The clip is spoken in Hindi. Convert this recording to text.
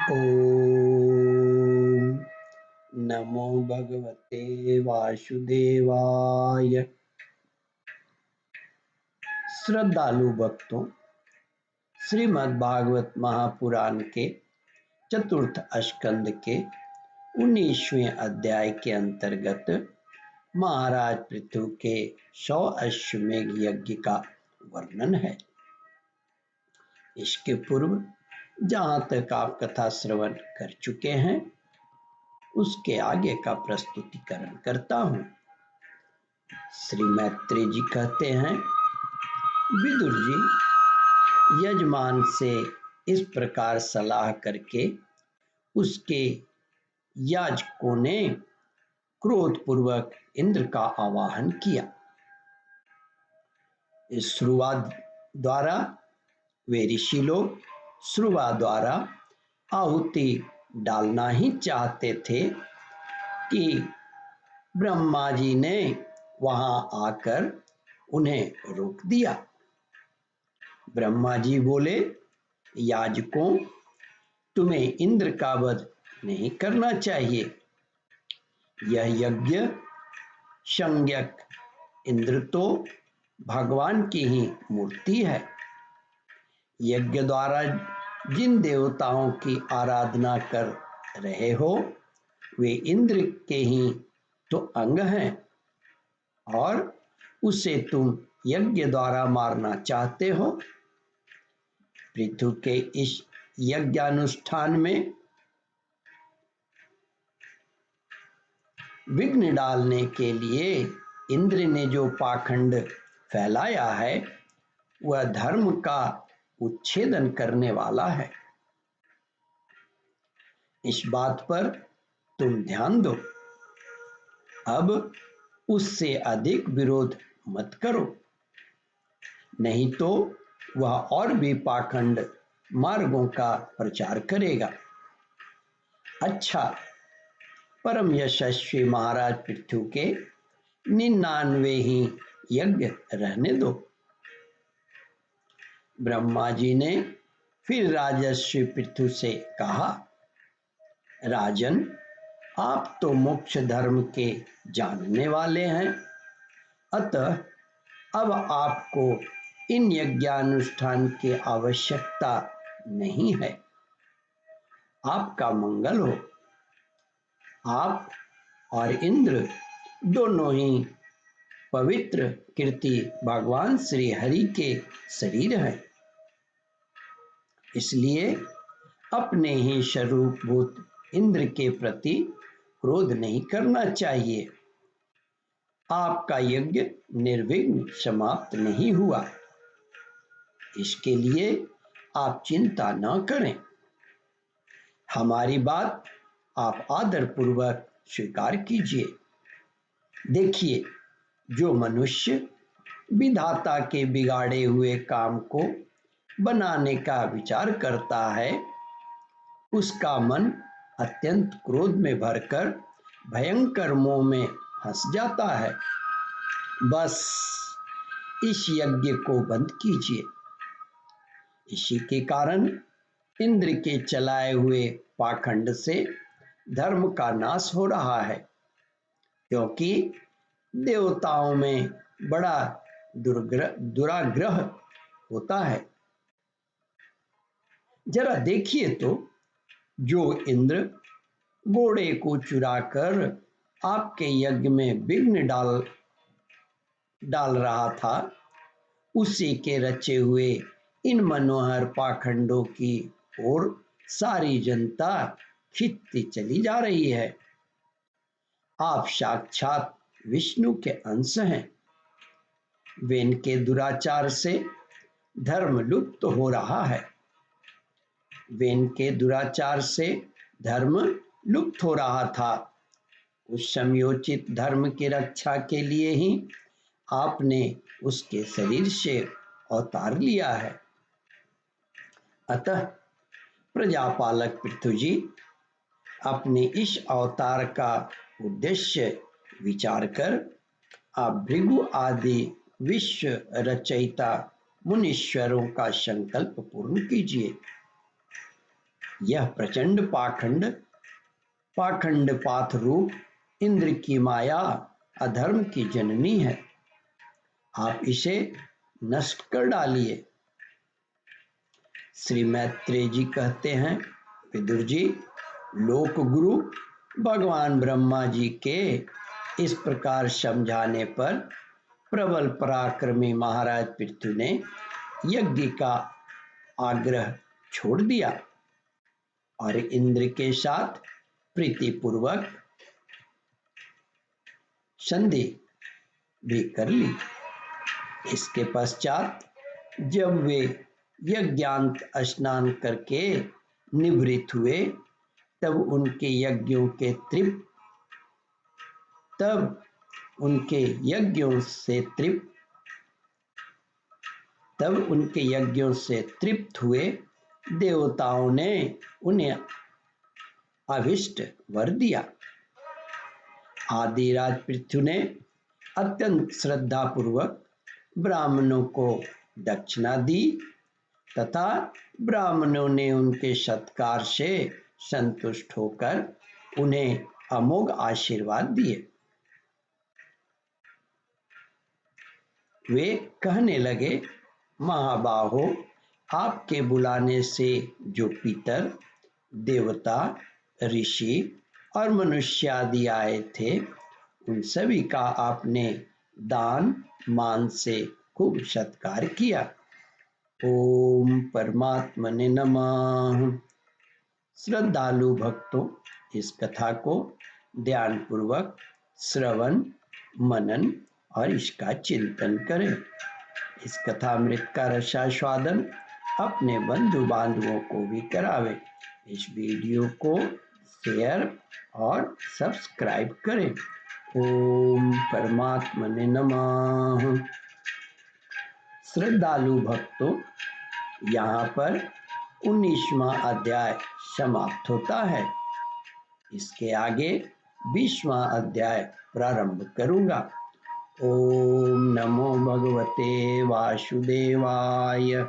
ओम नमो भगवते वासुदेवाय। श्रद्धालु भक्तों, श्रीमद् भागवत महापुराण के चतुर्थ स्कंद के 19वें अध्याय के अंतर्गत महाराज पृथु के 100 अश्वमेध यज्ञ का वर्णन है। इसके पूर्व जहाँ तक आप कथा श्रवण कर चुके हैं उसके आगे का प्रस्तुतिकरण करता हूँ। श्री मैत्री जी कहते हैं, विदुर जी यजमान से इस प्रकार सलाह करके उसके याजकों ने क्रोधपूर्वक इंद्र का आवाहन किया। इस शुरुआत द्वारा वे ऋषि लोग श्रुवा द्वारा आहुति डालना ही चाहते थे कि ब्रह्मा जी ने वहां आकर उन्हें रोक दिया। ब्रह्मा जी बोले, याजकों, तुम्हें इंद्र का वध नहीं करना चाहिए। यह यज्ञ संज्ञक इंद्र तो भगवान की ही मूर्ति है। यज्ञ द्वारा जिन देवताओं की आराधना कर रहे हो वे इंद्र के ही तो अंग हैं और उसे तुम यज्ञ द्वारा मारना चाहते हो। पृथु के इस यज्ञानुष्ठान में विघ्न डालने के लिए इंद्र ने जो पाखंड फैलाया है वह धर्म का उच्छेदन करने वाला है। इस बात पर तुम ध्यान दो। अब उससे अधिक विरोध मत करो, नहीं तो वह और भी पाखंड मार्गों का प्रचार करेगा। अच्छा, परम यशस्वी महाराज पृथु के 99 ही यज्ञ रहने दो। ब्रह्मा जी ने फिर राजर्षि पृथु से कहा, राजन, आप तो मोक्ष धर्म के जानने वाले हैं, अतः अब आपको इन यज्ञानुष्ठान की आवश्यकता नहीं है। आपका मंगल हो। आप और इंद्र दोनों ही पवित्र कीर्ति भगवान श्री हरि के शरीर हैं, इसलिए अपने ही स्वरूपभूत इंद्र के प्रति क्रोध नहीं करना चाहिए। आपका यज्ञ निर्विघ्न समाप्त नहीं हुआ, इसके लिए आप चिंता न करें। हमारी बात आप आदरपूर्वक स्वीकार कीजिए। देखिए, जो मनुष्य विधाता के बिगाड़े हुए काम को बनाने का विचार करता है उसका मन अत्यंत क्रोध में भरकर भयंकर मोह में फंस जाता है। बस इस यज्ञ को बंद कीजिए। इसी के कारण इंद्र के चलाए हुए पाखंड से धर्म का नाश हो रहा है, क्योंकि देवताओं में बड़ा दुराग्रह होता है। जरा देखिए तो, जो इंद्र घोड़े को चुराकर आपके यज्ञ में विघ्न डाल रहा था, उसी के रचे हुए इन मनोहर पाखंडों की ओर सारी जनता खिंचती चली जा रही है। आप साक्षात विष्णु के अंश हैं। वे इनके दुराचार से धर्म लुप्त हो रहा है। वे इनके दुराचार से धर्म लुप्त हो रहा था। उस समयोचित धर्म की रक्षा के लिए ही आपने उसके शरीर से अवतार लिया है। अतः प्रजापालक पृथु जी, अपने इस अवतार का उद्देश्य विचार कर आप भृगु आदि विश्व रचयिता मुनीश्वरों का संकल्प पूर्ण कीजिए। यह प्रचंड पाखंड पाथ रूप इंद्र की माया अधर्म की जननी है। आप इसे नष्ट कर डालिए। श्री मैत्रेय जी कहते हैं, विदुर जी, लोक गुरु भगवान ब्रह्मा जी के इस प्रकार समझाने पर प्रबल पराक्रमी महाराज पृथु ने यज्ञ का आग्रह छोड़ दिया और इंद्र के साथ प्रीतिपूर्वक संधि भी कर ली। इसके पश्चात जब वे यज्ञांत स्नान करके निवृत्त हुए, तब उनके यज्ञों से तृप्त हुए देवताओं ने उन्हें अभिष्ट वर दिया। आदिराज पृथु ने अत्यंत श्रद्धा पूर्वक ब्राह्मणों को दक्षिणा दी तथा ब्राह्मणों ने उनके सत्कार से संतुष्ट होकर उन्हें अमोघ आशीर्वाद दिए। वे कहने लगे, महाबाहो, आपके बुलाने से जो पितर, देवता, ऋषि और मनुष्य आदि आए थे, उन सभी का आपने दान मान से खूब सत्कार किया। ओम परमात्मने नमः। श्रद्धालु भक्तों, इस कथा को ध्यानपूर्वक श्रवण, मनन और इसका चिंतन करें। इस कथामृत का रसास्वादन अपने बंधु बांधवों को भी करावें। इस वीडियो को शेयर और सब्सक्राइब करें। ओम परमात्मने नमः। श्रद्धालु भक्तों, यहाँ पर 19वां अध्याय समाप्त होता है। इसके आगे 20वां अध्याय प्रारंभ करूंगा। ओम नमो भगवते वासुदेवाय।